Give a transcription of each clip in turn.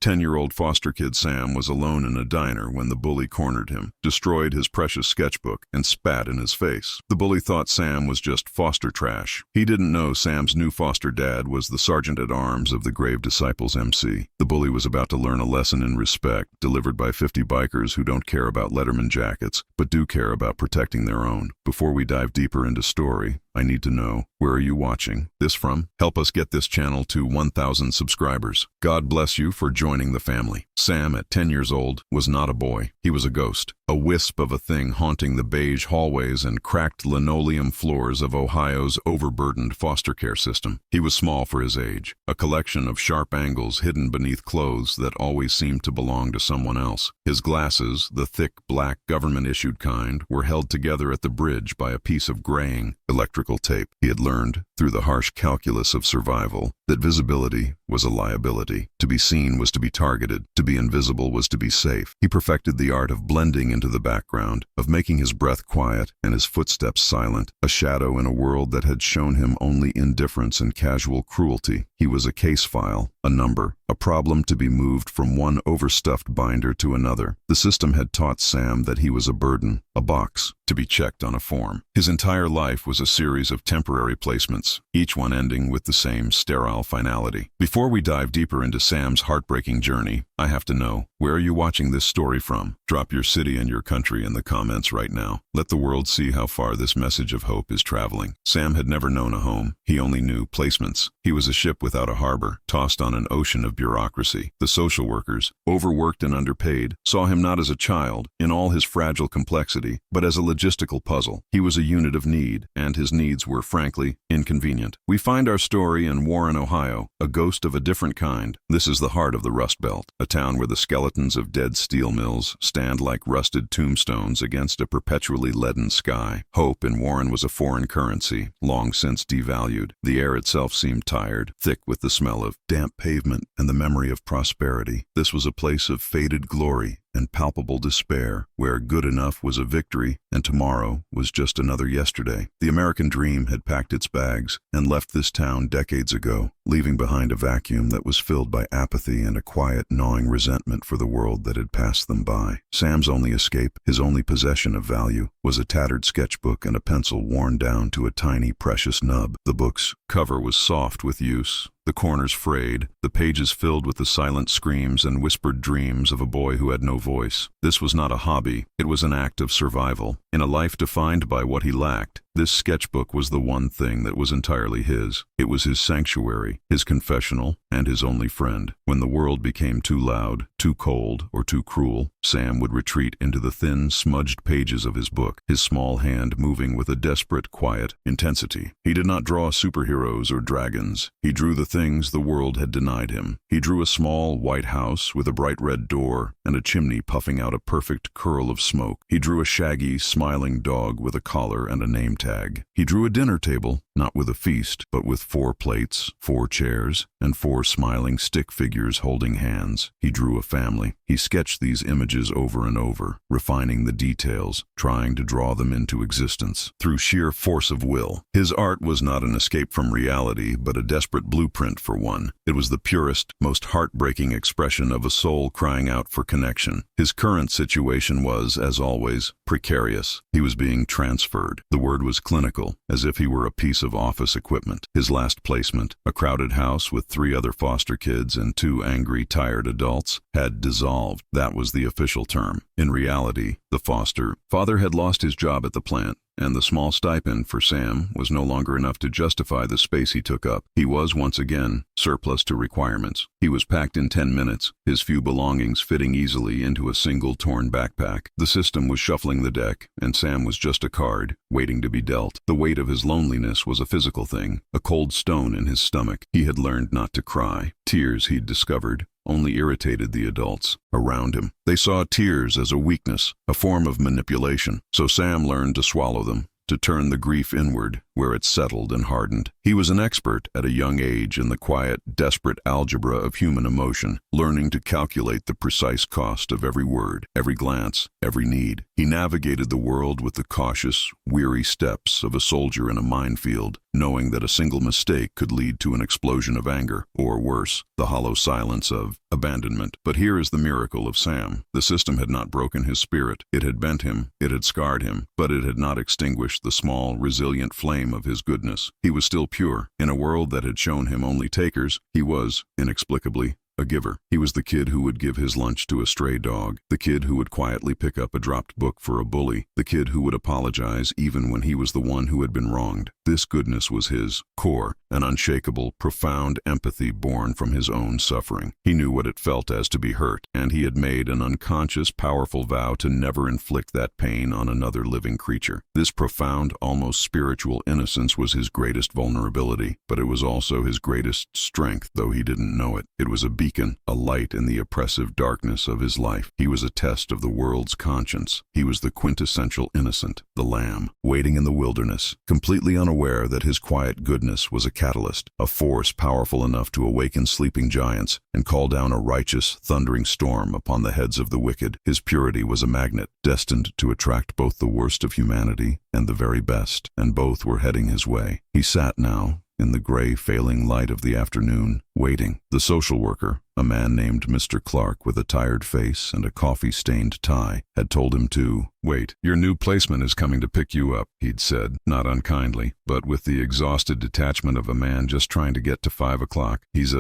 10-year-old foster kid Sam was alone in a diner when the bully cornered him, destroyed his precious sketchbook, and spat in his face. The bully thought Sam was just foster trash. He didn't know Sam's new foster dad was the sergeant-at-arms of the Grave Disciples MC. The bully was about to learn a lesson in respect, delivered by 50 bikers who don't care about Letterman jackets, but do care about protecting their own. Before we dive deeper into story, I need to know, where are you watching this from? Help us get this channel to 1,000 subscribers. God bless you for joining the family. Sam, at 10 years old, was not a boy. He was a ghost, a wisp of a thing haunting the beige hallways and cracked linoleum floors of Ohio's overburdened foster care system. He was small for his age, a collection of sharp angles hidden beneath clothes that always seemed to belong to someone else. His glasses, the thick, black, government-issued kind, were held together at the bridge by a piece of graying electrical tape. He had learned, through the harsh calculus of survival, that visibility was a liability. To be seen was to be targeted. To be invisible was to be safe. He perfected the art of blending into the background, of making his breath quiet and his footsteps silent, a shadow in a world that had shown him only indifference and casual cruelty. He was a case file, a number, a problem to be moved from one overstuffed binder to another. The system had taught Sam that he was a burden, a box, to be checked on a form. His entire life was a series of temporary placements, each one ending with the same sterile finality. Before we dive deeper into Sam's heartbreaking journey, I have to know, where are you watching this story from? Drop your city and your country in the comments right now. Let the world see how far this message of hope is traveling. Sam had never known a home. He only knew placements. He was a ship without a harbor, tossed on an ocean of bureaucracy. The social workers, overworked and underpaid, saw him not as a child, in all his fragile complexity, but as a logistical puzzle. He was a unit of need, and his needs were, frankly, inconvenient. We find our story in Warren, Ohio, a ghost of a different kind. This is the heart of the Rust Belt, a town where the skeletons of dead steel mills stand like rusted tombstones against a perpetually leaden sky. Hope in Warren was a foreign currency, long since devalued. The air itself seemed tired, thick with the smell of damp pavement and the memory of prosperity. This was a place of faded glory and palpable despair, where good enough was a victory and tomorrow was just another yesterday. The American dream had packed its bags and left this town decades ago, leaving behind a vacuum that was filled by apathy and a quiet, gnawing resentment for the world that had passed them by. Sam's only escape, his only possession of value, was a tattered sketchbook and a pencil worn down to a tiny, precious nub. The book's cover was soft with use, the corners frayed, the pages filled with the silent screams and whispered dreams of a boy who had no voice. This was not a hobby, it was an act of survival. In a life defined by what he lacked, this sketchbook was the one thing that was entirely his. It was his sanctuary, his confessional, and his only friend. When the world became too loud, too cold, or too cruel, Sam would retreat into the thin, smudged pages of his book, his small hand moving with a desperate, quiet intensity. He did not draw superheroes or dragons. He drew the things the world had denied him. He drew a small, white house with a bright red door and a chimney puffing out a perfect curl of smoke. He drew a shaggy, smiling dog with a collar and a name tag. He drew a dinner table, not with a feast, but with 4 plates, 4 chairs, and 4 smiling stick figures holding hands. He drew a family. He sketched these images over and over, refining the details, trying to draw them into existence through sheer force of will. His art was not an escape from reality, but a desperate blueprint for one. It was the purest, most heartbreaking expression of a soul crying out for connection. His current situation was, as always, precarious. He was being transferred. The word was clinical, as if he were a piece of office equipment. His last placement, a crowded house with 3 other foster kids and 2 angry, tired adults, had dissolved. That was the official term. In reality, the foster father had lost his job at the plant, and the small stipend for Sam was no longer enough to justify the space he took up. He was, once again, surplus to requirements. He was packed in 10 minutes, his few belongings fitting easily into a single torn backpack. The system was shuffling the deck, and Sam was just a card, waiting to be dealt. The weight of his loneliness was a physical thing, a cold stone in his stomach. He had learned not to cry. Tears, he'd discovered, only irritated the adults around him. They saw tears as a weakness, a form of manipulation, so Sam learned to swallow them, to turn the grief inward, where it settled and hardened. He was an expert at a young age in the quiet, desperate algebra of human emotion, learning to calculate the precise cost of every word, every glance, every need. He navigated the world with the cautious, weary steps of a soldier in a minefield, knowing that a single mistake could lead to an explosion of anger, or worse, the hollow silence of abandonment. But here is the miracle of Sam. The system had not broken his spirit. It had bent him, it had scarred him, but it had not extinguished the small, resilient flame of his goodness. He was still pure. In a world that had shown him only takers, he was, inexplicably, a giver. He was the kid who would give his lunch to a stray dog, the kid who would quietly pick up a dropped book for a bully, the kid who would apologize even when he was the one who had been wronged. This goodness was his core, an unshakable, profound empathy born from his own suffering. He knew what it felt as to be hurt, and he had made an unconscious, powerful vow to never inflict that pain on another living creature. This profound, almost spiritual innocence was his greatest vulnerability, but it was also his greatest strength, though he didn't know it. It was a beacon, a light in the oppressive darkness of his life. He was a test of the world's conscience. He was the quintessential innocent, the lamb, waiting in the wilderness, completely unaware that his quiet goodness was a catalyst, a force powerful enough to awaken sleeping giants and call down a righteous, thundering storm upon the heads of the wicked. His purity was a magnet, destined to attract both the worst of humanity and the very best, and both were heading his way. He sat now, in the gray, failing light of the afternoon, waiting. The social worker, a man named Mr. Clark with a tired face and a coffee-stained tie, had told him to wait. "Your new placeman is coming to pick you up," he'd said, not unkindly, but with the exhausted detachment of a man just trying to get to 5 o'clock. He's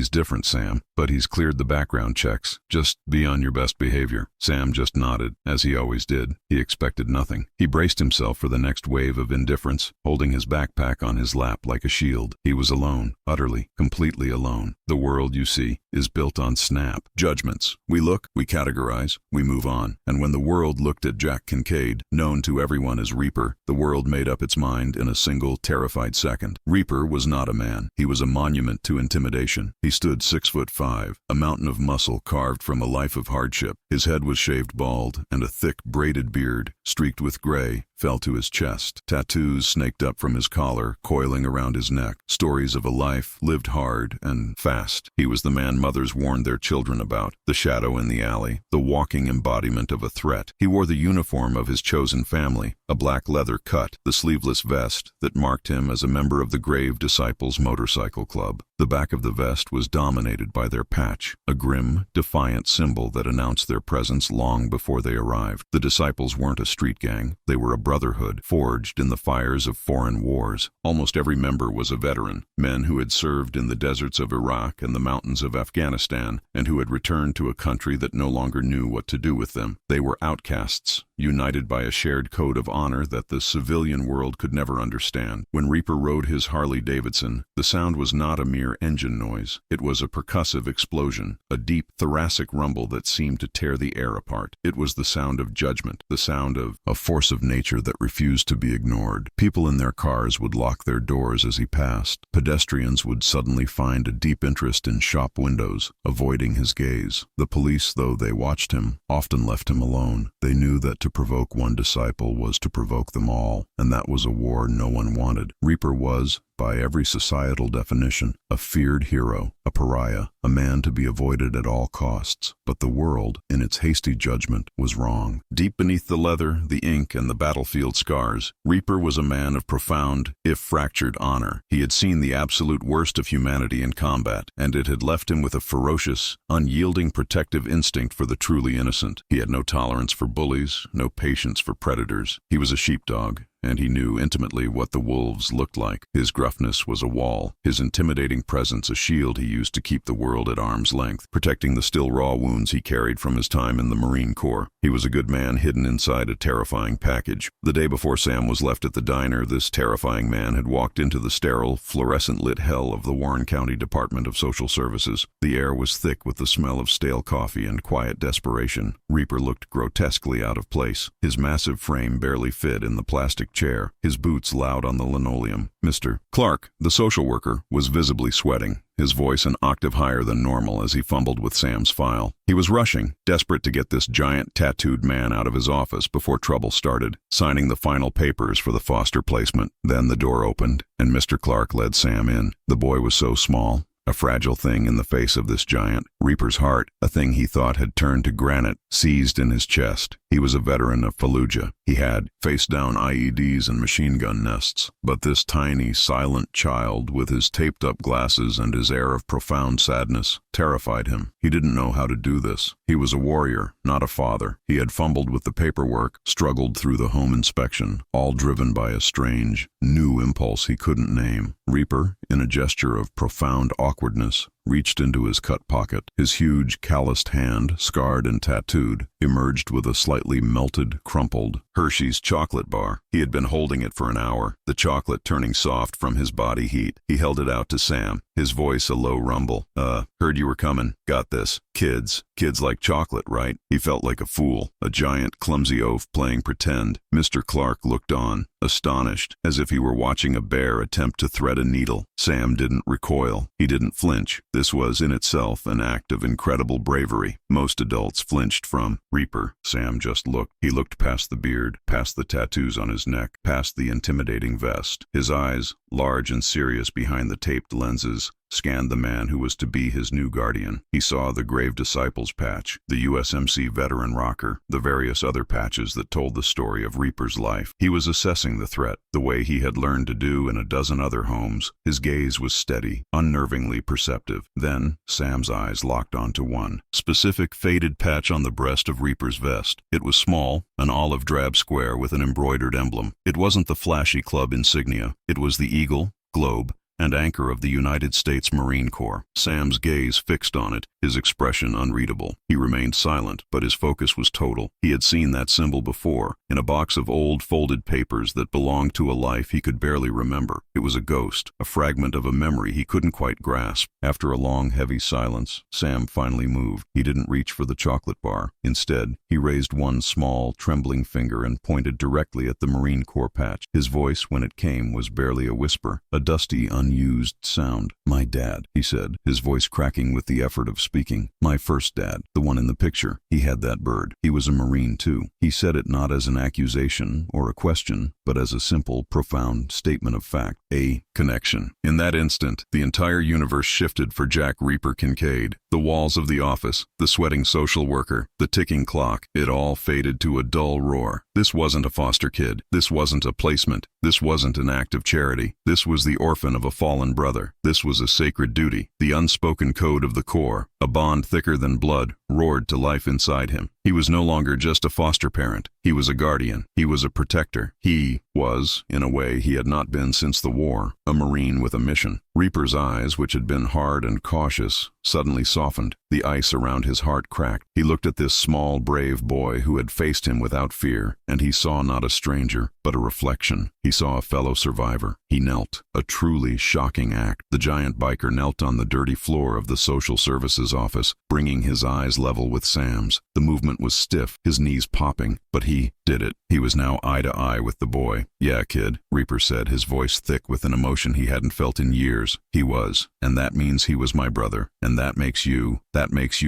different, Sam, but he's cleared the background checks. Just be on your best behavior." Sam just nodded, as he always did. He expected nothing. He braced himself for the next wave of indifference, holding his backpack on his lap like a shield. He was alone, utterly, completely alone. The world, you see, is built on snap judgments. We look, we categorize, we move on. And when the world looked at Jack Kincaid, known to everyone as Reaper, the world made up its mind in a single, terrified second. Reaper was not a man. He was a monument to intimidation. He stood 6'5", a mountain of muscle carved from a life of hardship. His head was shaved bald, and a thick, braided beard, streaked with gray, fell to his chest. Tattoos snaked up from his collar, coiling around his neck. Stories of a life lived hard and fast. He was the man mothers warned their children about, the shadow in the alley, the walking embodiment of a threat. He wore the uniform of his chosen family, a black leather cut, the sleeveless vest that marked him as a member of the Grave Disciples Motorcycle Club. The back of the vest was dominated by their patch, a grim, defiant symbol that announced their presence long before they arrived. The Disciples weren't a street gang. They were a brotherhood, forged in the fires of foreign wars. Almost every member was a veteran, men who had served in the deserts of Iraq and the mountains of Afghanistan, and who had returned to a country that no longer knew what to do with them. They were outcasts, united by a shared code of honor that the civilian world could never understand. When Reaper rode his Harley-Davidson, the sound was not a mere engine noise. It was a percussive explosion, a deep, thoracic rumble that seemed to tear the air apart. It was the sound of judgment, the sound of a force of nature that refused to be ignored. People in their cars would lock their doors as he passed. Pedestrians would suddenly find a deep interest in shop windows, avoiding his gaze. The police, though they watched him, often left him alone. They knew that to provoke one disciple was to provoke them all, and that was a war no one wanted. Reaper was, by every societal definition, a feared hero, a pariah, a man to be avoided at all costs. But the world, in its hasty judgment, was wrong. Deep beneath the leather, the ink, and the battlefield scars, Reaper was a man of profound, if fractured, honor. He had seen the absolute worst of humanity in combat, and it had left him with a ferocious, unyielding protective instinct for the truly innocent. He had no tolerance for bullies, no patience for predators. He was a sheepdog, and he knew intimately what the wolves looked like. His gruffness was a wall, his intimidating presence a shield he used to keep the world at arm's length, protecting the still raw wounds he carried from his time in the Marine Corps. He was a good man hidden inside a terrifying package. The day before Sam was left at the diner, this terrifying man had walked into the sterile, fluorescent-lit hell of the Warren County Department of Social Services. The air was thick with the smell of stale coffee and quiet desperation. Reaper looked grotesquely out of place. His massive frame barely fit in the plastic plastic chair, his boots loud on the linoleum. Mr. Clark, the social worker, was visibly sweating, his voice an octave higher than normal as he fumbled with Sam's file. He was rushing, desperate to get this giant tattooed man out of his office before trouble started, signing the final papers for the foster placement. Then the door opened, and Mr. Clark led Sam in. The boy was so small, a fragile thing in the face of this giant. Reaper's heart, a thing he thought had turned to granite, seized in his chest. He was a veteran of Fallujah. He had faced down IEDs and machine gun nests. But this tiny, silent child, with his taped-up glasses and his air of profound sadness, terrified him. He didn't know how to do this. He was a warrior, not a father. He had fumbled with the paperwork, struggled through the home inspection, all driven by a strange, new impulse he couldn't name. Reaper, in a gesture of profound awkwardness, reached into his cut pocket. His huge, calloused hand, scarred and tattooed, emerged with a slightly melted, crumpled Hershey's chocolate bar. He had been holding it for an hour, the chocolate turning soft from his body heat. He held it out to Sam, his voice a low rumble. Heard you were coming. Got this. Kids like chocolate, right? He felt like a fool, a giant, clumsy oaf playing pretend. Mr. Clark looked on, astonished, as if he were watching a bear attempt to thread a needle. Sam didn't recoil. He didn't flinch. This was in itself an act of incredible bravery. Most adults flinched from Reaper. Sam just looked. He looked past the beard, past the tattoos on his neck, past the intimidating vest. His eyes, large and serious behind the taped lenses, scanned the man who was to be his new guardian. He saw the Grave Disciples patch, the USMC veteran rocker, the various other patches that told the story of Reaper's life. He was assessing the threat, the way he had learned to do in a dozen other homes. His gaze was steady, unnervingly perceptive. Then, Sam's eyes locked onto one specific faded patch on the breast of Reaper's vest. It was small, an olive drab square with an embroidered emblem. It wasn't the flashy club insignia. It was the eagle, globe, and anchor of the United States Marine Corps. Sam's gaze fixed on it, his expression unreadable. He remained silent, but his focus was total. He had seen that symbol before, in a box of old folded papers that belonged to a life he could barely remember. It was a ghost, a fragment of a memory he couldn't quite grasp. After a long, heavy silence, Sam finally moved. He didn't reach for the chocolate bar. Instead, he raised one small, trembling finger and pointed directly at the Marine Corps patch. His voice, when it came, was barely a whisper, a dusty, unused sound. "My dad," he said, his voice cracking with the effort of speaking. "My first dad, the one in the picture. He had that bird. He was a Marine, too." He said it not as an accusation or a question, but as a simple, profound statement of fact. A connection. In that instant, the entire universe shifted for Jack Reaper Kincaid. The walls of the office, the sweating social worker, the ticking clock, it all faded to a dull roar. This wasn't a foster kid. This wasn't a placement. This wasn't an act of charity. This was the orphan of a fallen brother. This was a sacred duty, the unspoken code of the Corps. A bond thicker than blood roared to life inside him. He was no longer just a foster parent. He was a guardian. He was a protector. He was, in a way he had not been since the war, a Marine with a mission. Reaper's eyes, which had been hard and cautious, suddenly softened. The ice around his heart cracked. He looked at this small, brave boy who had faced him without fear, and he saw not a stranger, but a reflection. He saw a fellow survivor. He knelt. A truly shocking act. The giant biker knelt on the dirty floor of the social services office, bringing his eyes level with Sam's. The movement was stiff, his knees popping, but he did it. He was now eye to eye with the boy. "Yeah, kid," Reaper said, his voice thick with an emotion he hadn't felt in years. "He was, and that means he was my brother, and that makes you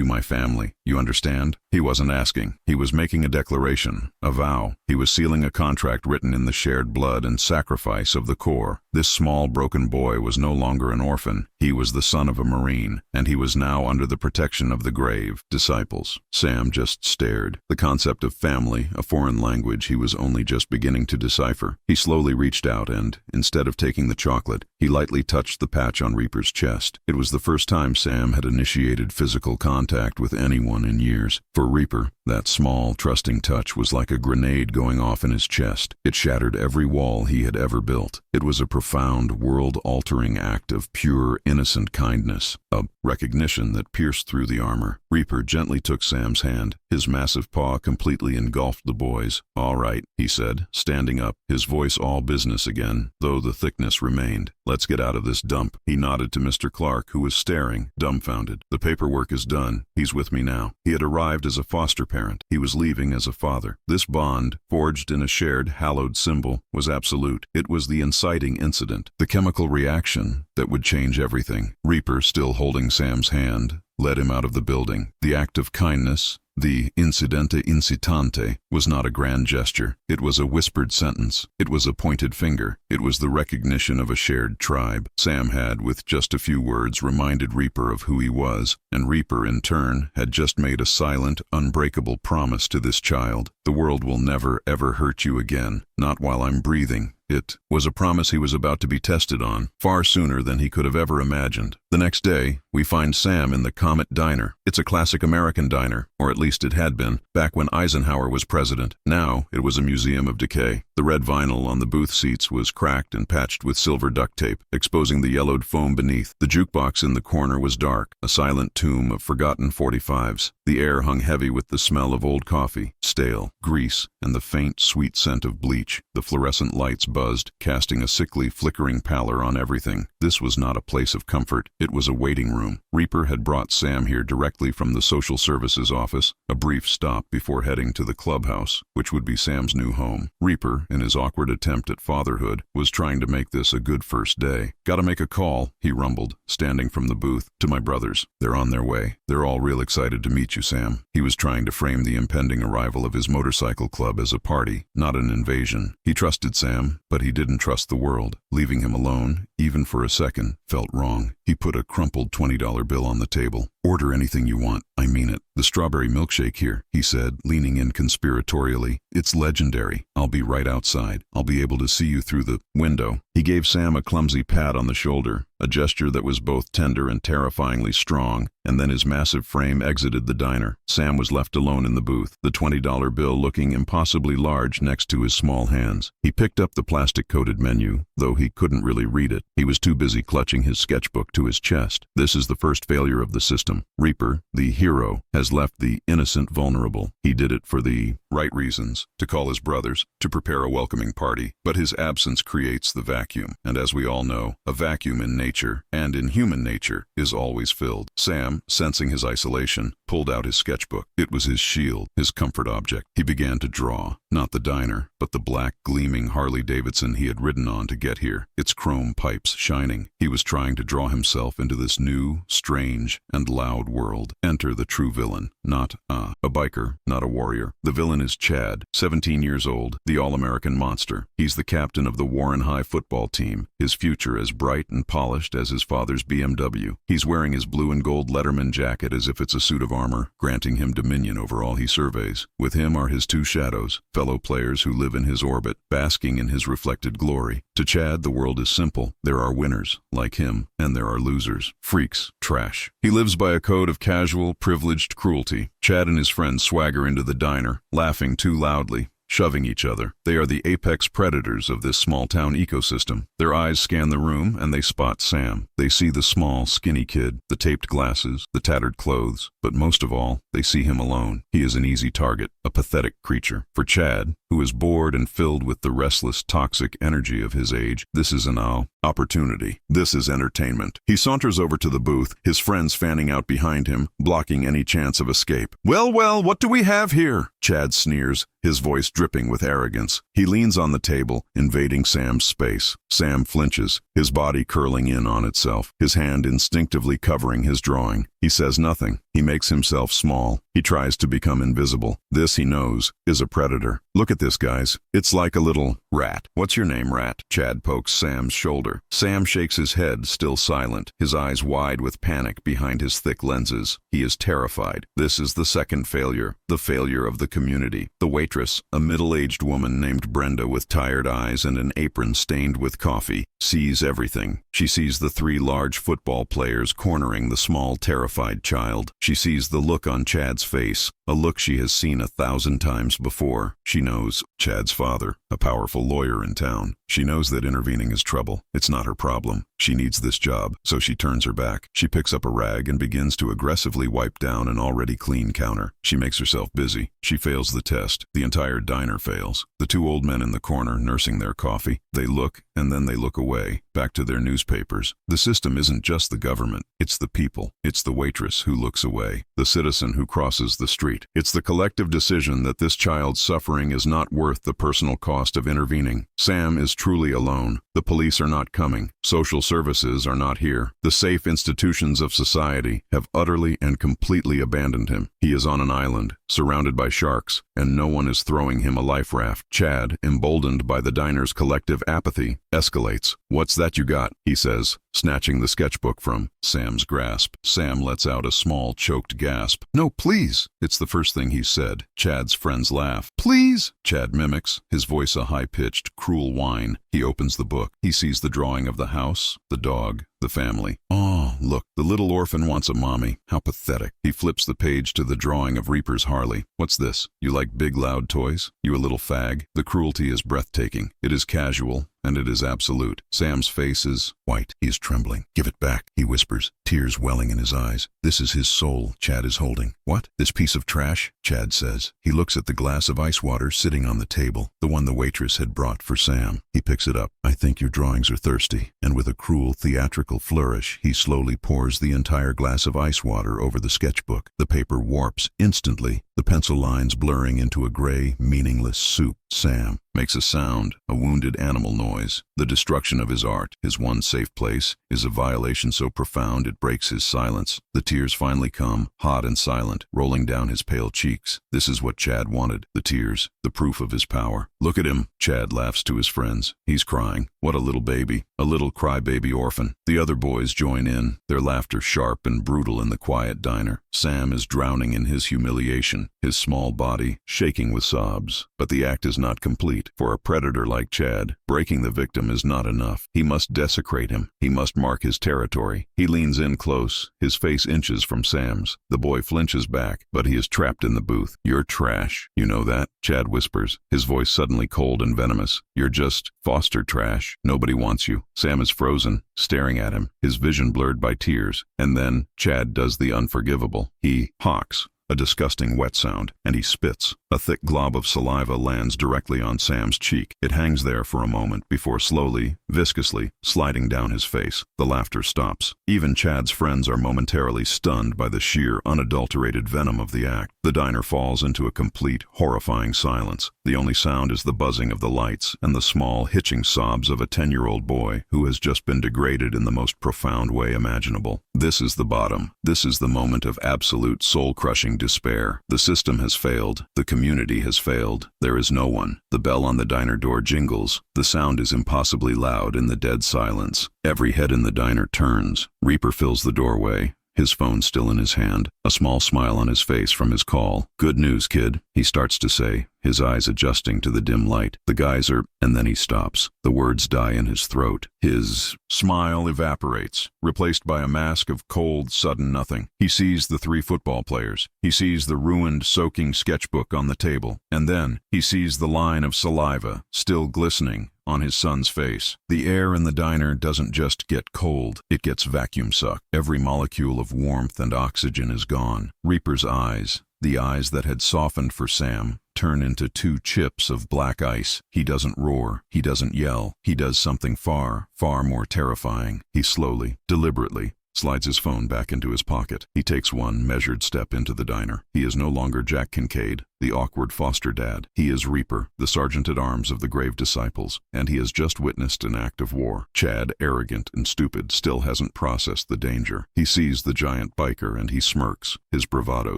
my family. You understand?" He wasn't asking. He was making a declaration, a vow. He was sealing a contract written in the shared blood and sacrifice of the Corps. This small, broken boy was no longer an orphan. He was the son of a Marine, and he was now under the protection of the Grave Disciples. Sam just stared. The concept of family, a foreign language he was only just beginning to decipher. He slowly reached out and, instead of taking the chocolate, he lightly touched the patch on Reaper's chest. It was the first time Sam had initiated physical contact with anyone in years. For Reaper, that small, trusting touch was like a grenade going off in his chest. It shattered every wall he had ever built. It was a profound, world-altering act of pure, innocent kindness, a recognition that pierced through the armor. Reaper gently took Sam's hand. His massive paw completely engulfed the boy's. "All right," he said, standing up, his voice all business again, though the thickness remained. "Let's get out of this dump." He nodded to Mr. Clark, who was staring, dumbfounded. "The paperwork is done. He's with me now." He had arrived as a foster parent. He was leaving as a father. This bond, forged in a shared, hallowed symbol, was absolute. It was the inciting incident, the chemical reaction that would change everything. Reaper, still holding Sam's hand, led him out of the building. The act of kindness, the incidente incitante, was not a grand gesture. It was a whispered sentence. It was a pointed finger. It was the recognition of a shared tribe. Sam had, with just a few words, reminded Reaper of who he was, and Reaper, in turn, had just made a silent, unbreakable promise to this child. "The world will never, ever hurt you again. Not while I'm breathing." It was a promise he was about to be tested on, far sooner than he could have ever imagined. The next day, we find Sam in the Comet Diner. It's a classic American diner, or at least it had been, back when Eisenhower was president. Now, it was a museum of decay. The red vinyl on the booth seats was cracked and patched with silver duct tape, exposing the yellowed foam beneath. The jukebox in the corner was dark, a silent tomb of forgotten 45s. The air hung heavy with the smell of old coffee, stale, grease, and the faint, sweet scent of bleach. The fluorescent lights buzzed, casting a sickly, flickering pallor on everything. This was not a place of comfort. It was a waiting room. Reaper had brought Sam here directly from the social services office, a brief stop before heading to the clubhouse, which would be Sam's new home. Reaper, in his awkward attempt at fatherhood, was trying to make this a good first day. "Gotta make a call," he rumbled, standing from the booth. "To my brothers. They're on their way. They're all real excited to meet you, Sam." He was trying to frame the impending arrival of his motorcycle club as a party, not an invasion. He trusted Sam, but he didn't trust the world. Leaving him alone, even for a second, felt wrong. He put a crumpled $20 bill on the table. "Order anything you want. I mean it. The strawberry milkshake here," he said, leaning in conspiratorially. "It's legendary. I'll be right outside. I'll be able to see you through the window." He gave Sam a clumsy pat on the shoulder, a gesture that was both tender and terrifyingly strong, and then his massive frame exited the diner. Sam was left alone in the booth, the $20 bill looking impossibly large next to his small hands. He picked up the plastic-coated menu, though he couldn't really read it. He was too busy clutching his sketchbook to his chest. "This is the first failure of the system. Reaper, the hero, has left the innocent vulnerable. He did it for the right reasons, to call his brothers, to prepare a welcoming party, but his absence creates the vacuum, and as we all know, a vacuum in nature, and in human nature, is always filled." Sam, sensing his isolation, pulled out his sketchbook. It was his shield, his comfort object. He began to draw, not the diner, but the black, gleaming Harley-Davidson he had ridden on to get here, its chrome pipes shining. He was trying to draw himself into this new, strange, and loud world. Enter the true villain, not a biker, not a warrior. The villain is Chad, 17 years old, the all-American monster. He's the captain of the Warren High football team, his future as bright and polished as his father's BMW. He's wearing his blue and gold Letterman jacket as if it's a suit of armor, granting him dominion over all he surveys. With him are his two shadows, fellow players who live in his orbit, basking in his reflected glory. To Chad, the world is simple. There are winners, like him, and there are losers, freaks, trash. He lives by a code of casual, privileged cruelty. Chad and his friends swagger into the diner, laughing too loudly, shoving each other. They are the apex predators of this small-town ecosystem. Their eyes scan the room, and they spot Sam. They see the small, skinny kid, the taped glasses, the tattered clothes, but most of all, they see him alone. He is an easy target, a pathetic creature. For Chad, who is bored and filled with the restless, toxic energy of his age, this is an opportunity. This is entertainment. He saunters over to the booth, his friends fanning out behind him, blocking any chance of escape. Well, what do we have here?" Chad sneers, his voice dripping with arrogance. He leans on the table, invading Sam's space. Sam flinches, his body curling in on itself, his hand instinctively covering his drawing. He says nothing. He makes himself small. He tries to become invisible. This, he knows, is a predator. "Look at this, guys. It's like a little rat." "What's your name, rat?" Chad pokes Sam's shoulder. Sam shakes his head, still silent, his eyes wide with panic behind his thick lenses. He is terrified. This is the second failure, the failure of the community. The waitress, a middle-aged woman named Brenda with tired eyes and an apron stained with coffee, sees everything. She sees the three large football players cornering the small, terrified child. She sees the look on Chad's face, a look she has seen 1,000 times before. She knows Chad's father, a powerful lawyer in town. She knows that intervening is trouble. It's not her problem. She needs this job, so she turns her back. She picks up a rag and begins to aggressively wipe down an already clean counter. She makes herself busy. She fails the test. The entire diner fails. The two old men in the corner nursing their coffee. They look, and then they look away, back to their newspapers. The system isn't just the government. It's the people. It's the waitress who looks away. The citizen who crosses the street. It's the collective decision that this child's suffering is not worth the personal cost of intervening. Sam is truly alone. The police are not coming. Social services are not here. The safe institutions of society have utterly and completely abandoned him. He is on an island, surrounded by sharks, and no one is throwing him a life raft. Chad, emboldened by the diner's collective apathy, escalates. "What's that you got?" he says, snatching the sketchbook from Sam's grasp. Sam lets out a small, choked gasp. "No, please!" It's the first thing he's said. Chad's friends laugh. "Please!" Chad mimics, his voice a high-pitched, cruel whine. He opens the book. He sees the drawing of the house, the dog, the family. "Oh, look, the little orphan wants a mommy. How pathetic." He flips the page to the drawing of Reaper's Harley. "What's this? You like big, loud toys? You a little fag?" The cruelty is breathtaking. It is casual, and it is absolute. Sam's face is white. He is trembling. "Give it back," he whispers, tears welling in his eyes. This is his soul Chad is holding. "What? This piece of trash?" Chad says. He looks at the glass of ice water sitting on the table, the one the waitress had brought for Sam. He picks it up. "I think your drawings are thirsty." And with a cruel, theatrical flourish, he slowly pours the entire glass of ice water over the sketchbook. The paper warps instantly, the pencil lines blurring into a gray, meaningless soup. Sam makes a sound, a wounded animal noise. The destruction of his art, his one safe place, is a violation so profound it breaks his silence. The tears finally come, hot and silent, rolling down his pale cheeks. This is what Chad wanted. The tears, the proof of his power. "Look at him," Chad laughs to his friends. "He's crying. What a little baby. A little crybaby orphan." The other boys join in, their laughter sharp and brutal in the quiet diner. Sam is drowning in his humiliation, his small body shaking with sobs. But the act is not complete. For a predator like Chad, breaking the victim is not enough. He must desecrate him. He must mark his territory. He leans in close, his face inches from Sam's. The boy flinches back, but he is trapped in the booth. "You're trash. You know that?" Chad whispers, his voice suddenly cold and venomous. "You're just foster trash. Nobody wants you." Sam is frozen, staring at him, his vision blurred by tears. And then Chad does the unforgivable. He hawks. A disgusting wet sound, and he spits. A thick glob of saliva lands directly on Sam's cheek. It hangs there for a moment before slowly, viscously, sliding down his face. The laughter stops. Even Chad's friends are momentarily stunned by the sheer, unadulterated venom of the act. The diner falls into a complete, horrifying silence. The only sound is the buzzing of the lights and the small, hitching sobs of a 10-year-old boy who has just been degraded in the most profound way imaginable. This is the bottom. This is the moment of absolute, soul-crushing despair. The system has failed. The community has failed. There is no one. The bell on the diner door jingles. The sound is impossibly loud in the dead silence. Every head in the diner turns. Reaper fills the doorway, his phone still in his hand, a small smile on his face from his call. "Good news, kid," he starts to say, his eyes adjusting to the dim light. "The guys are—" and then he stops. The words die in his throat. His smile evaporates, replaced by a mask of cold, sudden nothing. He sees the 3 football players. He sees the ruined, soaking sketchbook on the table. And then he sees the line of saliva, still glistening, on his son's face. The air in the diner doesn't just get cold, it gets vacuum-sucked. Every molecule of warmth and oxygen is gone. Reaper's eyes, the eyes that had softened for Sam, turn into 2 chips of black ice. He doesn't roar. He doesn't yell. He does something far, far more terrifying. He slowly, deliberately, slides his phone back into his pocket. He takes one measured step into the diner. He is no longer Jack Kincaid, the awkward foster dad. He is Reaper, the sergeant-at-arms of the grave disciples, and he has just witnessed an act of war. Chad, arrogant and stupid, still hasn't processed the danger. He sees the giant biker and he smirks, his bravado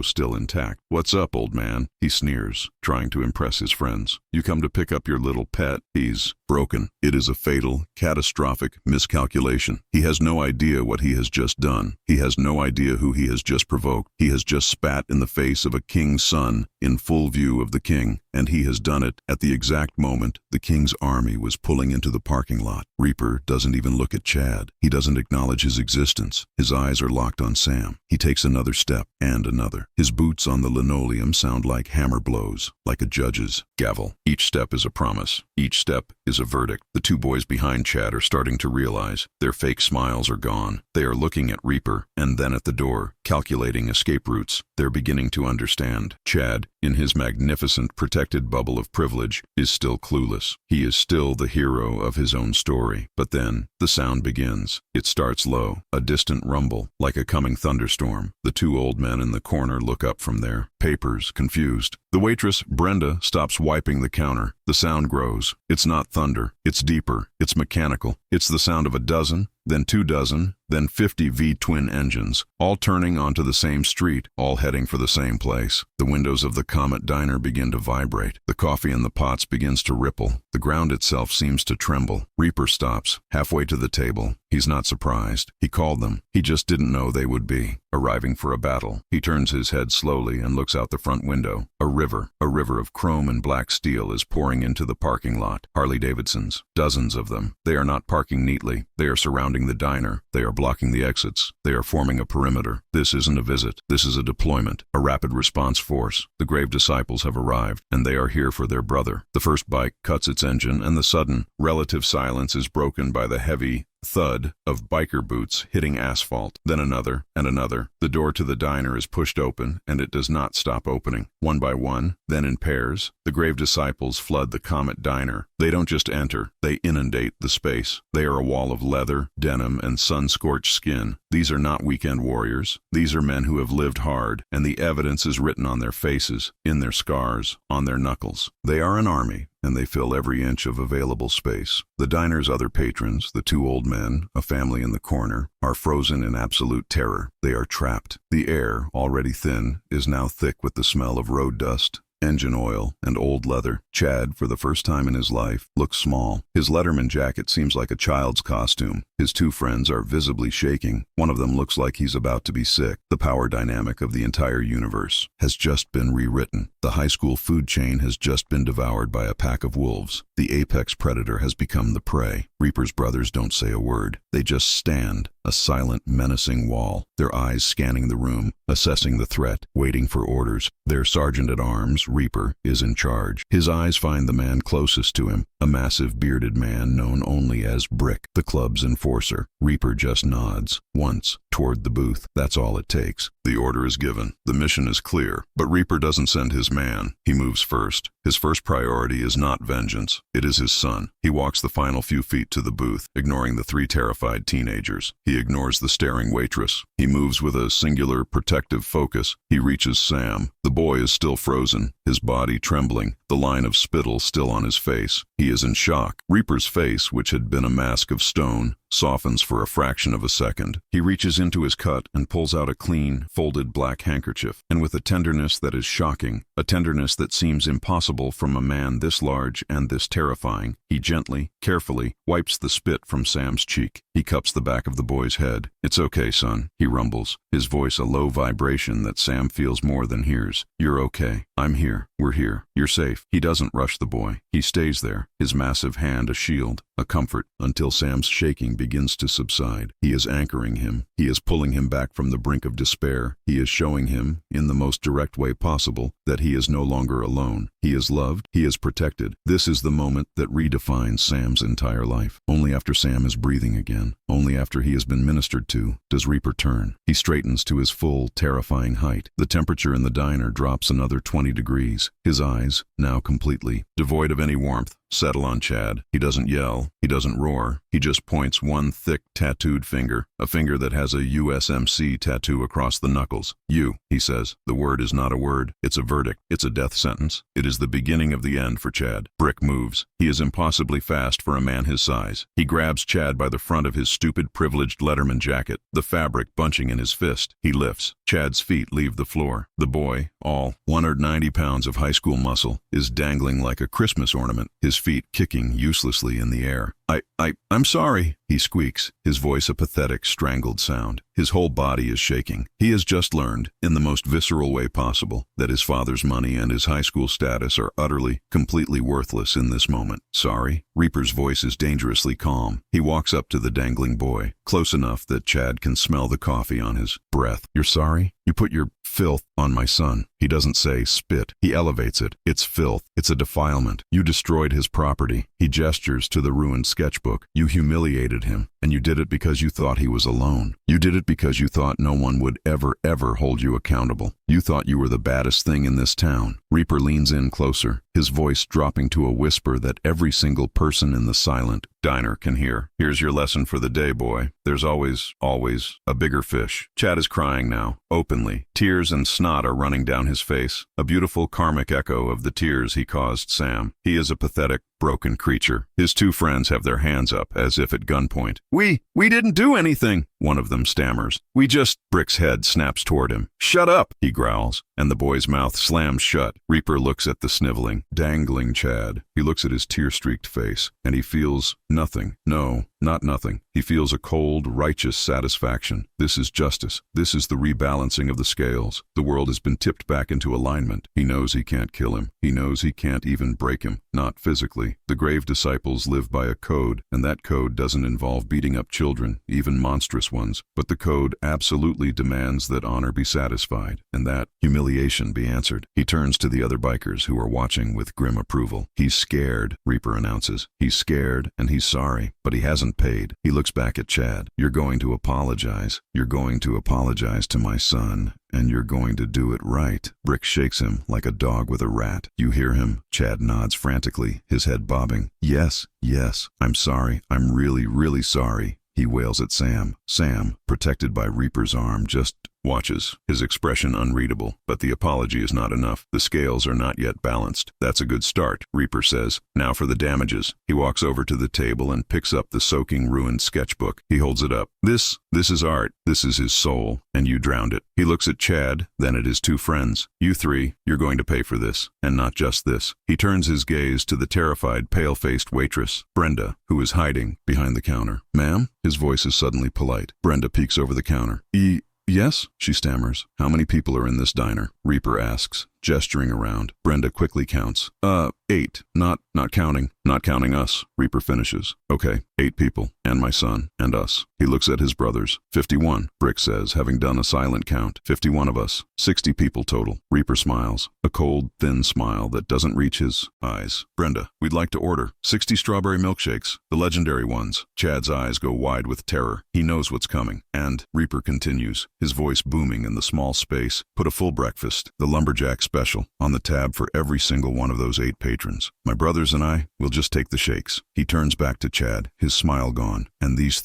still intact. "What's up, old man?" he sneers, trying to impress his friends. "You come to pick up your little pet. He's broken." It is a fatal, catastrophic miscalculation. He has no idea what he has just done. He has no idea who he has just provoked. He has just spat in the face of a king's son, in full view of the king. And he has done it at the exact moment the king's army was pulling into the parking lot. Reaper doesn't even look at Chad. He doesn't acknowledge his existence. His eyes are locked on Sam. He takes another step and another. His boots on the linoleum sound like hammer blows, like a judge's gavel. Each step is a promise. Each step is a verdict. The two boys behind Chad are starting to realize their fake smiles are gone. They are looking at Reaper and then at the door, calculating escape routes. They're beginning to understand. Chad, in his magnificent protected bubble of privilege, is still clueless. He is still the hero of his own story. But then, the sound begins. It starts low, a distant rumble, like a coming thunderstorm. The two old men in the corner look up from their papers, confused. The waitress, Brenda, stops wiping the counter. The sound grows. It's not thunder. It's deeper. It's mechanical. It's the sound of a dozen, then 24, then 50 V-twin engines, all turning onto the same street, all heading for the same place. The windows of the Comet Diner begin to vibrate. The coffee in the pots begins to ripple. The ground itself seems to tremble. Reaper stops, halfway to the table. He's not surprised. He called them. He just didn't know they would be arriving for a battle. He turns his head slowly and looks out the front window. A river of chrome and black steel is pouring into the parking lot. Harley-Davidsons, dozens of them. They are not parking neatly. They are surrounding the diner. They are blocking the exits. They are forming a perimeter. This isn't a visit. This is a deployment, a rapid response force. The grave disciples have arrived, and they are here for their brother. The first bike cuts its engine, and the sudden, relative silence is broken by the heavy thud of biker boots hitting asphalt. Then another and another. The door to the diner is pushed open, and it does not stop opening. One by one, then in pairs, the grave disciples flood the Comet Diner. They don't just enter, they inundate the space. They are a wall of leather, denim, and sun-scorched skin. These are not weekend warriors. These are men who have lived hard, and the evidence is written on their faces, in their scars, on their knuckles. They are an army, and they fill every inch of available space. The diner's other patrons, the two old men, a family in the corner, are frozen in absolute terror. They are trapped. The air, already thin, is now thick with the smell of road dust, engine oil, and old leather. Chad, for the first time in his life, looks small. His Letterman jacket seems like a child's costume. His two friends are visibly shaking. One of them looks like he's about to be sick. The power dynamic of the entire universe has just been rewritten. The high school food chain has just been devoured by a pack of wolves. The apex predator has become the prey. Reaper's brothers don't say a word. They just stand, a silent, menacing wall, their eyes scanning the room, assessing the threat, waiting for orders. Their sergeant-at-arms, Reaper, is in charge. His eyes find the man closest to him, a massive bearded man known only as Brick, the club's enforcer. Reaper just nods, once, toward the booth. That's all it takes. The order is given. The mission is clear. But Reaper doesn't send his man. He moves first. His first priority is not vengeance. It is his son. He walks the final few feet to the booth, ignoring the three terrified teenagers. He ignores the staring waitress. He moves with a singular, protective focus. He reaches Sam. The boy is still frozen, his body trembling, the line of spittle still on his face. He is in shock. Reaper's face, which had been a mask of stone, softens for a fraction of a second. He reaches into his cut and pulls out a clean, folded black handkerchief, and with a tenderness that is shocking, a tenderness that seems impossible from a man this large and this terrifying, he gently, carefully, wipes the spit from Sam's cheek. He cups the back of the boy's head. "It's okay, son," he rumbles, his voice a low vibration that Sam feels more than hears. "You're okay. I'm here. We're here. You're safe." He doesn't rush the boy. He stays there, his massive hand a shield, a comfort, until Sam's shaking begins to subside. He is anchoring him. He is pulling him back from the brink of despair. He is showing him, in the most direct way possible, that he is no longer alone. He is loved. He is protected. This is the moment that redefines Sam's entire life. Only after Sam is breathing again, only after he has been ministered to, does Reaper turn. He straightens to his full, terrifying height. The temperature in the diner drops another 20 degrees. His eyes, now completely devoid of any warmth, settle on Chad. He doesn't yell. He doesn't roar. He just points one thick, tattooed finger, a finger that has a USMC tattoo across the knuckles. "You," he says. The word is not a word. It's a verdict. It's a death sentence. It is the beginning of the end for Chad. Brick moves. He is impossibly fast for a man his size. He grabs Chad by the front of his stupid privileged Letterman jacket, the fabric bunching in his fist. He lifts. Chad's feet leave the floor. The boy, all 190 pounds of high school muscle, is dangling like a Christmas ornament, his feet kicking uselessly in the air. I'm sorry," he squeaks, his voice a pathetic, strangled sound. His whole body is shaking. He has just learned, in the most visceral way possible, that his father's money and his high school status are utterly, completely worthless in this moment. Sorry? Reaper's voice is dangerously calm. He walks up to the dangling boy, close enough that Chad can smell the coffee on his breath. You're sorry? You put your filth on my son. He doesn't say spit. He elevates it. It's filth. It's a defilement. You destroyed his property. He gestures to the ruined sketchbook. You humiliated him, and you did it because you thought he was alone. You did it because you thought no one would ever hold you accountable. You thought you were the baddest thing in this town. Reaper leans in closer, his voice dropping to a whisper that every single person in the silent diner can hear. Here's your lesson for the day, boy. There's always a bigger fish. Chad is crying now, openly. Tears and snot are running down his face, a beautiful karmic echo of the tears he caused Sam. He is a pathetic, broken creature. His two friends have their hands up, as if at gunpoint. We didn't do anything, one of them stammers. We just... Brick's head snaps toward him. Shut up, he growls, and the boy's mouth slams shut. Reaper looks at the sniveling, dangling Chad. He looks at his tear-streaked face, and he feels nothing. No, not nothing. He feels a cold, righteous satisfaction. This is justice. This is the rebalancing of the scales. The world has been tipped back into alignment. He knows he can't kill him. He knows he can't even break him. Not physically. The grave disciples live by a code, and that code doesn't involve beating up children, even monstrous ones. But the code absolutely demands that honor be satisfied, and that humiliation be answered. He turns to the other bikers who are watching with grim approval. He's scared, Reaper announces. He's scared, and he's sorry, but he hasn't paid. He looks back at Chad. You're going to apologize. You're going to apologize to my son, and you're going to do it right. Brick shakes him like a dog with a rat. You hear him? Chad nods frantically, his head bobbing. Yes, I'm sorry. I'm really sorry. He wails at Sam. Sam, protected by Reaper's arm, just watches, his expression unreadable. But the apology is not enough. The scales are not yet balanced. That's a good start, Reaper says. Now for the damages. He walks over to the table and picks up the soaking, ruined sketchbook. He holds it up. This is art. This is his soul, and you drowned it. He looks at Chad, then at his two friends. You three, you're going to pay for this, and not just this. He turns his gaze to the terrified, pale-faced waitress, Brenda, who is hiding behind the counter. Ma'am? His voice is suddenly polite. Brenda peeks over the counter. Yes, she stammers. How many people are in this diner? Reaper asks, gesturing around. Brenda quickly counts. 8. Not counting us, Reaper finishes. Okay, 8 people, and my son, and us. He looks at his brothers. 51, Brick says, having done a silent count. 51 of us. 60 people total. Reaper smiles, a cold, thin smile that doesn't reach his eyes. Brenda, we'd like to order 60 strawberry milkshakes, the legendary ones. Chad's eyes go wide with terror. He knows what's coming. And, Reaper continues, his voice booming in the small space, put a full breakfast, the lumberjack special, on the tab for every single one of those 8 patrons. My brothers and I will just take the shakes. He turns back to Chad, his smile gone. And these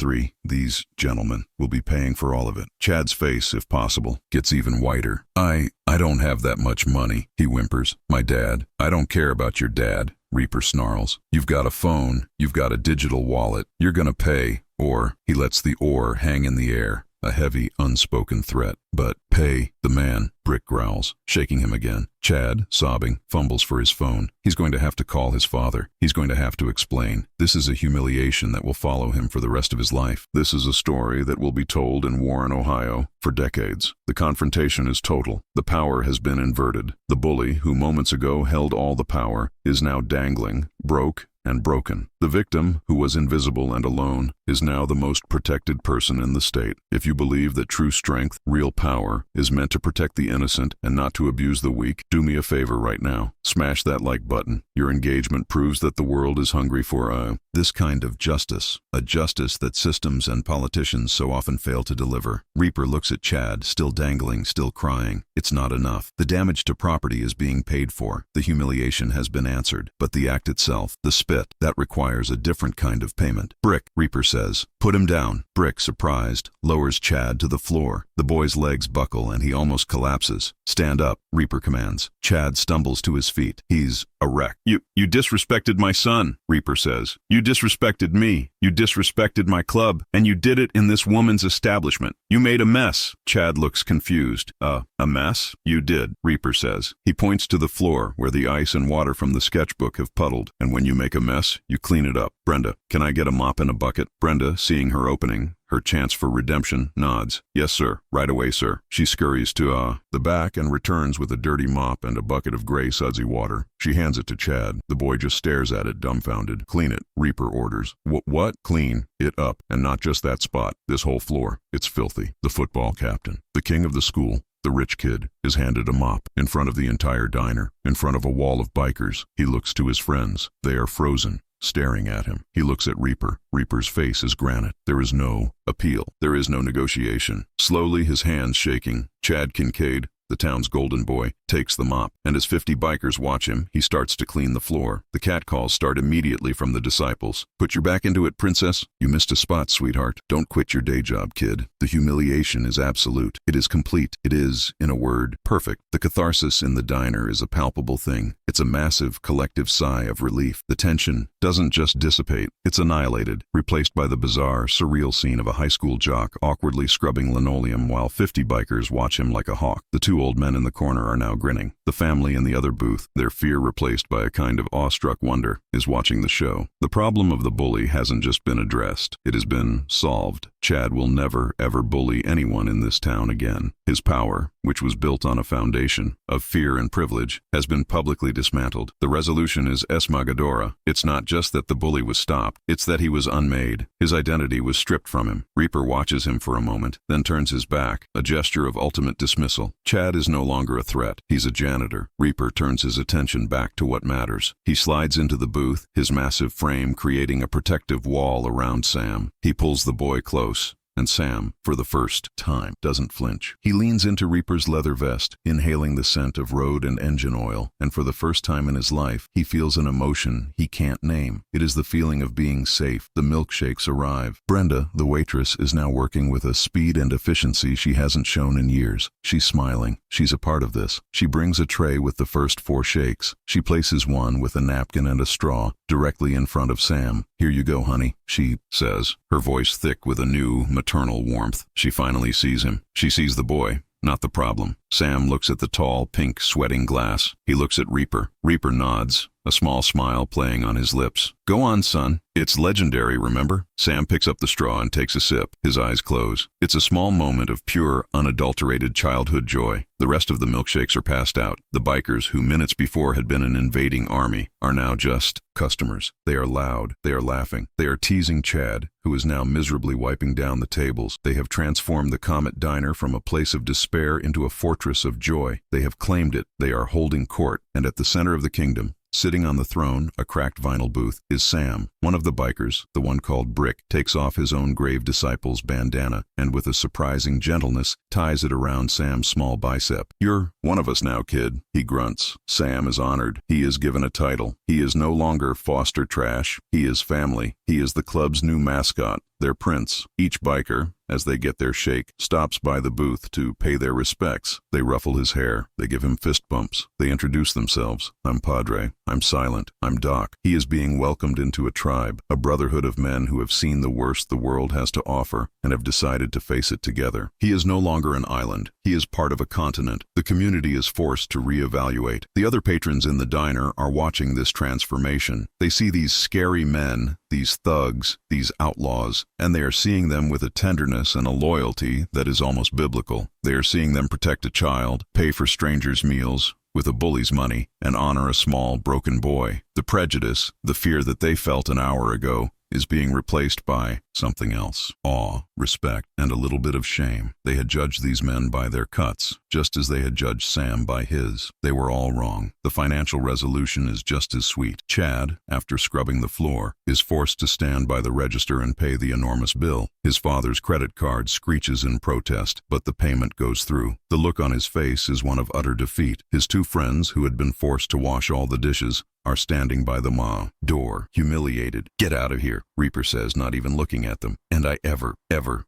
gentlemen, will be paying for all of it. Chad's face, if possible, gets even whiter. I don't have that much money, he whimpers. My dad. I don't care about your dad, Reaper snarls. You've got a phone. You've got a digital wallet. You're gonna pay. Or, he lets the or hang in the air. A heavy, unspoken threat. But, pay, the man, Brick growls, shaking him again. Chad, sobbing, fumbles for his phone. He's going to have to call his father. He's going to have to explain. This is a humiliation that will follow him for the rest of his life. This is a story that will be told in Warren, Ohio, for decades. The confrontation is total. The power has been inverted. The bully, who moments ago held all the power, is now dangling, broke, and broken. The victim, who was invisible and alone, is now the most protected person in the state. If you believe that true strength, real power, is meant to protect the innocent and not to abuse the weak, do me a favor right now. Smash that like button. Your engagement proves that the world is hungry for this kind of justice. A justice that systems and politicians so often fail to deliver. Reaper looks at Chad, still dangling, still crying. It's not enough. The damage to property is being paid for. The humiliation has been answered. But the act itself, the spit, that requires a different kind of payment. Brick, Reaper says. Put him down. Brick, surprised, lowers Chad to the floor. The boy's legs buckle and he almost collapses. Stand up, Reaper commands. Chad stumbles to his feet. He's a wreck. You disrespected my son, Reaper says. You disrespected me. You disrespected my club. And you did it in this woman's establishment. You made a mess. Chad looks confused. A mess? You did, Reaper says. He points to the floor where the ice and water from the sketchbook have puddled. And when you make a mess, you clean it up. Brenda, can I get a mop and a bucket? Brenda, seeing her opening, her chance for redemption, nods. Yes, sir. Right away, sir. She scurries to, the back and returns with a dirty mop and a bucket of gray sudsy water. She hands it to Chad. The boy just stares at it, dumbfounded. Clean it, Reaper orders. What? Clean it up, and not just that spot. This whole floor. It's filthy. The football captain, the king of the school, the rich kid, is handed a mop in front of the entire diner, in front of a wall of bikers. He looks to his friends. They are frozen, staring at him. He looks at Reaper. Reaper's face is granite. There is no appeal. There is no negotiation. Slowly, his hands shaking, Chad Kincaid, the town's golden boy, takes the mop, and as 50 bikers watch him, he starts to clean the floor. The catcalls start immediately from the disciples. Put your back into it, princess. You missed a spot, sweetheart. Don't quit your day job, kid. The humiliation is absolute. It is complete. It is, in a word, perfect. The catharsis in the diner is a palpable thing. It's a massive collective sigh of relief. The tension doesn't just dissipate. It's annihilated, replaced by the bizarre, surreal scene of a high school jock awkwardly scrubbing linoleum while 50 bikers watch him like a hawk. The two old men in the corner are now grinning. The family in the other booth, their fear replaced by a kind of awestruck wonder, is watching the show. The problem of the bully hasn't just been addressed. It has been solved. Chad will never, ever bully anyone in this town again. His power, which was built on a foundation of fear and privilege, has been publicly dismantled. The resolution is Esmagadora. It's not just that the bully was stopped, it's that he was unmade. His identity was stripped from him. Reaper watches him for a moment, then turns his back, a gesture of ultimate dismissal. Chad is no longer a threat. He's a janitor. Reaper turns his attention back to what matters. He slides into the booth, his massive frame creating a protective wall around Sam. He pulls the boy close, and Sam, for the first time, doesn't flinch. He leans into Reaper's leather vest, inhaling the scent of road and engine oil, and for the first time in his life, he feels an emotion he can't name. It is the feeling of being safe. The milkshakes arrive. Brenda, the waitress, is now working with a speed and efficiency she hasn't shown in years. She's smiling. She's a part of this. She brings a tray with the first 4 shakes. She places one with a napkin and a straw directly in front of Sam. Here you go, honey, she says, her voice thick with a new, maternal warmth. She finally sees him. She sees the boy, not the problem. Sam looks at the tall, pink, sweating glass. He looks at Reaper. Reaper nods, a small smile playing on his lips. Go on, son. It's legendary, remember? Sam picks up the straw and takes a sip. His eyes close. It's a small moment of pure, unadulterated childhood joy. The rest of the milkshakes are passed out. The bikers, who minutes before had been an invading army, are now just customers. They are loud. They are laughing. They are teasing Chad, who is now miserably wiping down the tables. They have transformed the Comet Diner from a place of despair into a fortress of joy. They have claimed it. They are holding court. And at the center of the kingdom, sitting on the throne, a cracked vinyl booth, is Sam. One of the bikers, the one called Brick, takes off his own grave disciple's bandana and with a surprising gentleness ties it around Sam's small bicep. You're one of us now, kid, he grunts. Sam is honored. He is given a title. He is no longer foster trash. He is family. He is the club's new mascot, their prince. Each biker, as they get their shake, stops by the booth to pay their respects. They ruffle his hair. They give him fist bumps. They introduce themselves. I'm Padre. I'm Silent. I'm Doc. He is being welcomed into a tribe, a brotherhood of men who have seen the worst the world has to offer and have decided to face it together. He is no longer an island. He is part of a continent. The community is forced to reevaluate. The other patrons in the diner are watching this transformation. They see these scary men, these thugs, these outlaws, and they are seeing them with a tenderness and a loyalty that is almost biblical. They are seeing them protect a child, pay for strangers' meals with a bully's money, and honor a small, broken boy. The prejudice, the fear that they felt an hour ago, is being replaced by something else. Awe, respect, and a little bit of shame. They had judged these men by their cuts, just as they had judged Sam by his. They were all wrong. The financial resolution is just as sweet. Chad, after scrubbing the floor, is forced to stand by the register and pay the enormous bill. His father's credit card screeches in protest, but the payment goes through. The look on his face is one of utter defeat. His 2 friends, who had been forced to wash all the dishes, are standing by the door, humiliated. Get out of here, Reaper says, not even looking at them. And I ever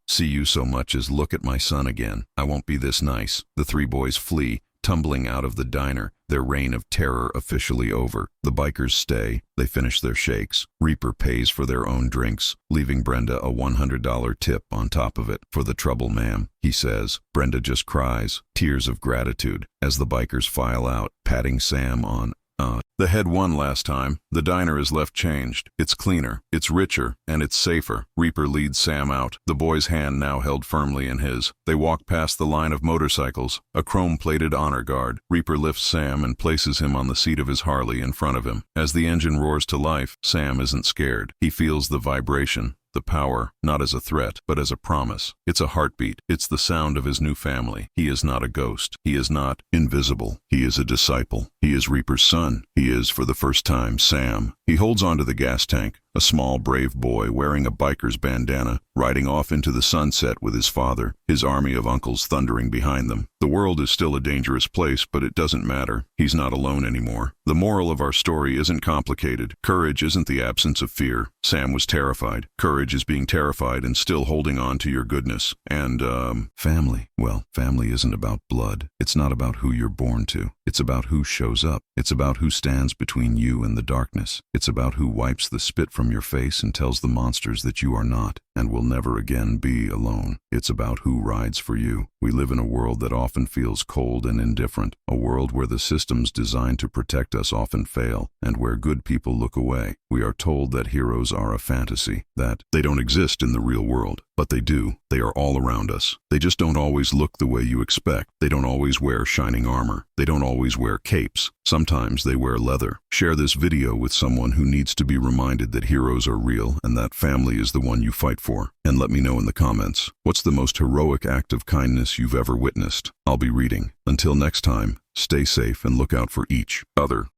see you so much as look at my son again, I won't be this nice. The 3 boys flee, tumbling out of the diner, their reign of terror officially over. The bikers stay. They finish their shakes. Reaper pays for their own drinks, leaving Brenda a $100 tip on top of it. For the trouble, ma'am, he says. Brenda just cries, tears of gratitude, as the bikers file out, patting Sam on The head won last time. The diner is left changed. It's cleaner, it's richer, and it's safer. Reaper leads Sam out, the boy's hand now held firmly in his. They walk past the line of motorcycles, a chrome-plated honor guard. Reaper lifts Sam and places him on the seat of his Harley in front of him. As the engine roars to life, Sam isn't scared. He feels the vibration, the power, not as a threat, but as a promise. It's a heartbeat. It's the sound of his new family. He is not a ghost. He is not invisible. He is a disciple. He is Reaper's son. He is, for the first time, Sam. He holds onto the gas tank, a small, brave boy wearing a biker's bandana, riding off into the sunset with his father, his army of uncles thundering behind them. The world is still a dangerous place, but it doesn't matter. He's not alone anymore. The moral of our story isn't complicated. Courage isn't the absence of fear. Sam was terrified. Courage is being terrified and still holding on to your goodness. And, family. Well, family isn't about blood. It's not about who you're born to. It's about who shows up. It's about who stands between you and the darkness. It's about who wipes the spit from your face and tells the monsters that you are not and will never again be alone. It's about who rides for you. We live in a world that often feels cold and indifferent, a world where the systems designed to protect us often fail, and where good people look away. We are told that heroes are a fantasy, that they don't exist in the real world. But they do. They are all around us. They just don't always look the way you expect. They don't always wear shining armor. They don't always wear capes. Sometimes they wear leather. Share this video with someone who needs to be reminded that heroes are real and that family is the one you fight for. And let me know in the comments, what's the most heroic act of kindness you've ever witnessed? I'll be reading. Until next time, stay safe and look out for each other.